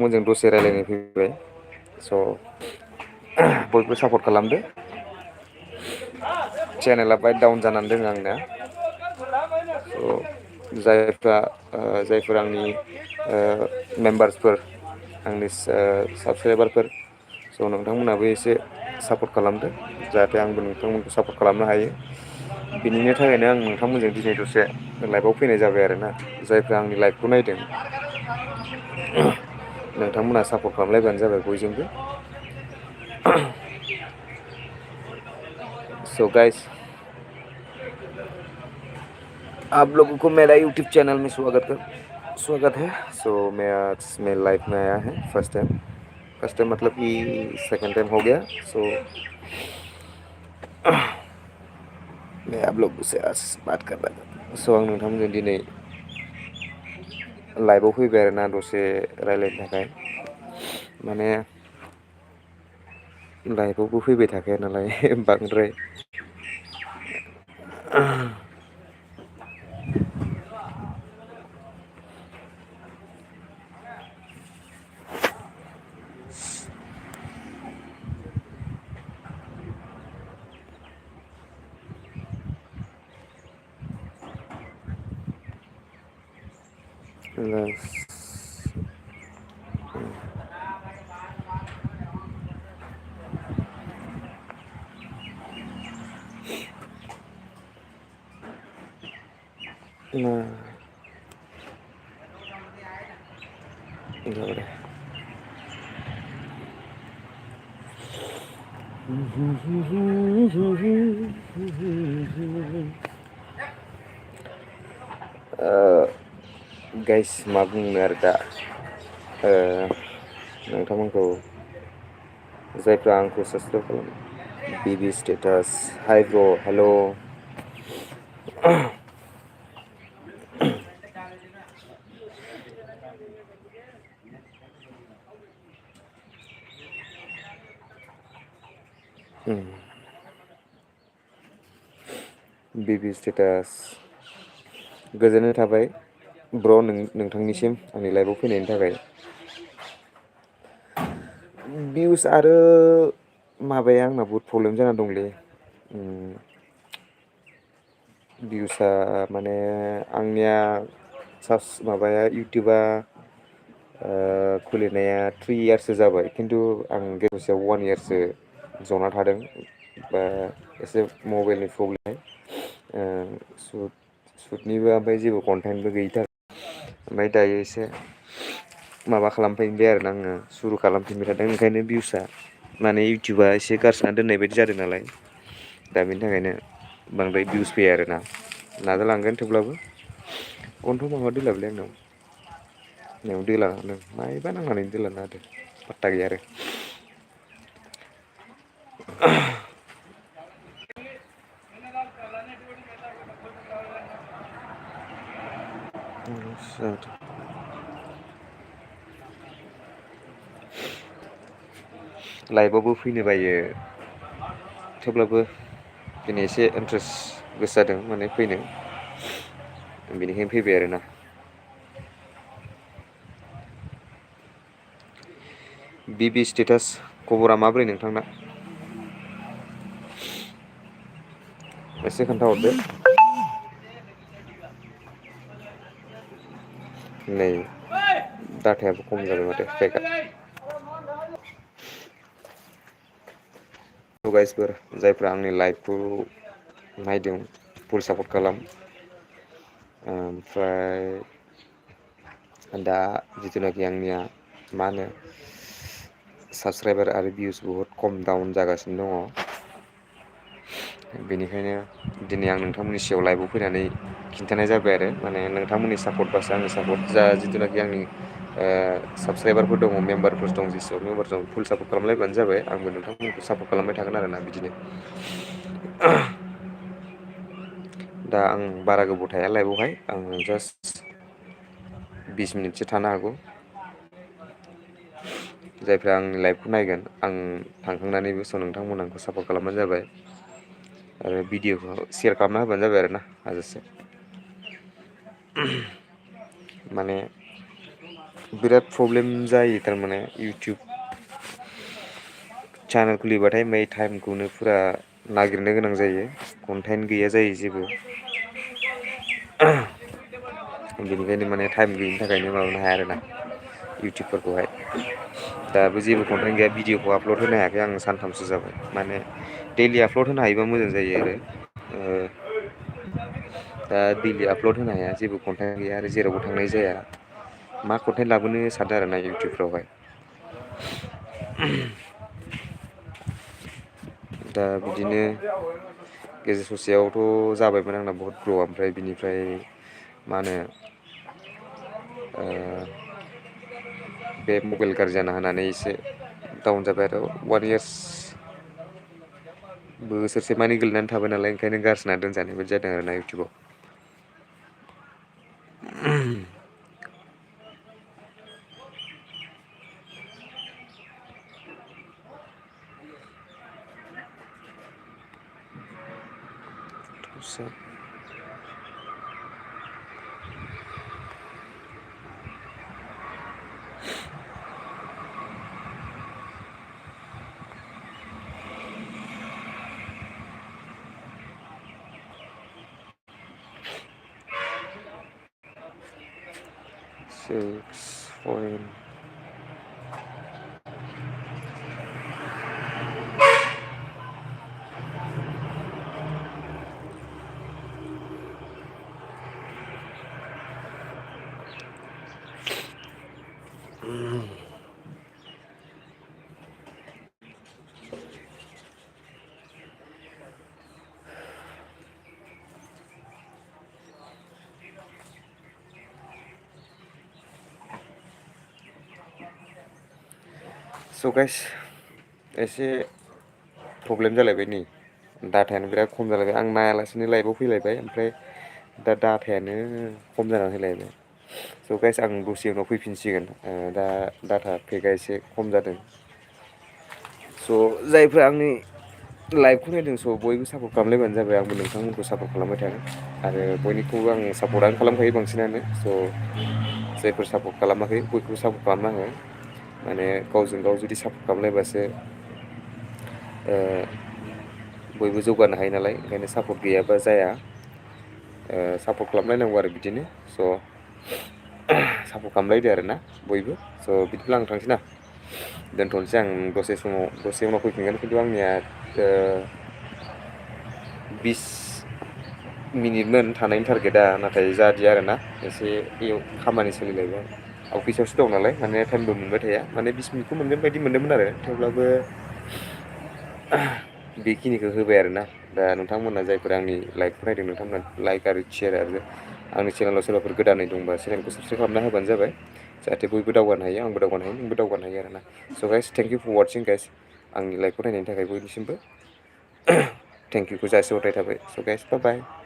जों दसे रायज्लायनो फैबाय स' बयबो सापर्ट खालामदो चेनेला बाय डाउन जानानै दङ आंना स' जायफोर आंनि मेम्बार्सफोर आंनि साबसक्राइबारफोर स' नोंथांमोनहाबो एसे सापर्ट खालामदो जाहाथे आंबो नोंथांमोनखौ सापर्ट खालामनो हायो बिनिनो थाखायनो आं नोंथांमोनजों दिनै दसे लाइभआव फैनाय जाबाय आरोना जायफ्रा आंनि लाइभखौ नायदों नोंथांमोनहा सापर्ट खालामलायबानो जाबाय बयजोंबो सो गाइस आप लोगों को मेरा यूट्यूब चैनल में स्वागत है सो मैं आज मैं लाइव में आया है फर्स्ट टाइम मतलब कि सेकंड टाइम हो गया सो मैं आप लोगों से आज बात कर रहा था स' आं नोंथांमोनजों दिनै लाइभआव फैबाय आरोना दसे रायलायनो थाखाय माने लाइभआवबो फैबाय थाखाया नालाय बांद्राय गाइस मा बुंनो आरो दा नोंथांमोनखौ जायफ्रा आंखौ साबसक्राइब खालामो बिबि स्टेटास हाइ ब्र' हेल' बिबि स्टेटास गोजोननाय थाबाय ब्र' नोंथांनिसिम आंनि लाइफआव फैनायनि थाखाय भिउस आरो माबाया आंना बहुद प्रब्लेम जाना दंलै भिउसआ माने आंनिया माबाया इउटुबा खुलिनाया 3 इयार्ससो जाबाय खिन्थु आं गेजेराव 1 इयारसो जना थादों बा एसे मबाइलनि प्रब्लेम सुटनिबो ओमफ्राय जेबो कन्टेन्टबो गैयि थार ओमफ्राय दायो एसे माबा खालामफिनबाय आरोना आङो सुरु खालामफिनबाय थादों ओंखायनो भिउसआ माने इउटुबा एसे गारसोना दोननाय बायदि जादों नालाय दा बेनि थाखायनो बांद्राय भिउस फैया आरोना नाजालांगोन थेवब्लाबो गन्थं माबा दोलाबोलै आंनाव दोलादों मायबा नांनानै दोलाना होदों पात्ता गैया आरो लाइभआवबो फैनो बायो थेवब्लाबो दिनै एसे इन्ट्रेस्ट गोसो जादों माने फैनो बेनिखायनो फैबाय आरोना बिबि स्टेटास खबरा माबोरै नोंथांना एसे खोन्थाहरदो नै डाटायाबो खम जाबाय माथो पेकआ गाइसफोर जायफ्रा आंनि लाइभखौ नायदों फुल सापर्ट खालाम ओमफ्राय दा जिथुनाखि आंनिया मा होनो साबसक्राइबार आरो भिउस बुहुद खम डाउन जागासिनो दङ बेनिखायनो दिनै आं नोंथांमोननि सिगाङाव लाइभआव फैनानै खिन्थानाय जाबाय आरो माने नोंथांमोननि सापर्ट बासो आंनि सापर्ट जा जिथुनाखि आंनि साबसक्राइबारफोर दङ मेम्बारफोर दं जेसेबां मेम्बार दं फुल सापर्ट खालामलायबानो जाबाय आंबो नोंथांमोनखौ सापर्ट खालामबाय थागोन आरोना बिदिनो दा आं बारा गोबाव थाया लाइभआवहाय आं जास्ट 20 मिनिटसो थानो हागौ जायफ्रा आंनि लाइभखौ नायगोन आं थांखांनानैबो स' नोंथांमोन आंखौ सापर्ट खालामबानो जाबाय आरो भिडिअखौ सेयार खालामना होबानो जाबाय आरोना हाजासे माने बिराद प्रब्लेम जायो थारमाने इउटुब चेनेल खुलिबाथाय ओमफ्राय टाइमखौनो फुरा नागिरनो गोनां जायो कन्टेन्ट गैया जायो जेबो बेनिखायनो माने टाइम गैयिनि थाखायनो माबानो हाया आरोना इउटुबफोरखौहाय दाबो जेबो कन्टेन्ट गैया भिडिअखौ आपलड होनो हायाखै आं सानथामसो जाबाय माने दैलि आपलड होनो हायोबा मोजां जायो आरो दा दैलि आपलड होनो हाया जेबो कन्टेन्ट गैया आरो जेरावबो थांनाय जाया मा कन्टेन्ट लाबोनो सानदों आरोना इउटुबफ्रावहाय दा बिदिनो गेजेर ससेयावथ' जाबायमोन आंना बहुत ग्र' ओमफ्राय बिनिफ्राय मा होनो बे मबाइल गाज्रि जाना होनानै एसे डाउन जाबाय आरो 1 इयार्स बोसोरसे मानि गेलेनानै थाबाय नालाय ओंखायनो गारजिना दोनजानाय बायदि जादों आरोना इउटुबाव So 6 point स' गाइस एसे प्रब्लेम जालायबाय नै डाटायानो बिराद खम जालायबाय आं नायालासिनो लाइभआव फैलायबाय ओमफ्राय दा डाटायानो खम जानानै होलायबाय स' गाइस आं दसे उनाव फैफिनसिगोन दा डाटा पेकआ एसे खम जादों स' जायफ्रा आंनि लाइभखौ नायदों स' बयबो सापर्ट खालामलायबानो जाबाय आंबो नोंथांमोनखौ सापर्ट खालामबाय थागोन आरो बयनिखौबो आं सापर्टआनो खालामखायो बांसिनानो स' जायफोर सापर्ट खालामाखै बयखौबो सापर्ट खालामना हो माने गावजों गाव जुदि सापर्ट खालामलायबासो बयबो जौगानो हायो नालाय ओंखायनो सापर्ट गैयाबा जाया सापर्ट खालामलायनांगौ आरो बिदिनो स' सापर्ट खालामलायदो आरोना बयबो स' बिदिब्ला आं थांसै ना दोनथ'नोसै आं दसे उनाव फैफिनगोन खिन्थु आंनिया 20 मिनिटमोन थानायनि टारगेटआ नाथाय जादिया आरोना एसे खामानि सोलिलायबाय अफिसावसो दं नालाय माने टाइमबो मोनबाय थाया माने 20 मिनिटखौ मोनगोन बायदि मोनदोंमोन आरो थेवब्लाबो बेखिनिखौ होबाय आरोना दा नोंथांमोना जायफोर आंनि लाइभखौ नायदों नोंथांमोना लाइक आरो शेयार आरो आंनि चेनेलाव सोरबाफोर गोदानै दंबा चेनेलखौ साबस्क्राइब खालामना होबानो जाबाय जाहाथे बयबो दावगानो हायो आंबो दावगानो हायो नोंबो दावगानो हायो आरोना स' guys thank you for watching guys आंनि लाइभखौ नायनायनि थाखाय बयनिसिमबो थेंक इउखौ जासिहरनाय थाबाय स' गाइस बाय बाय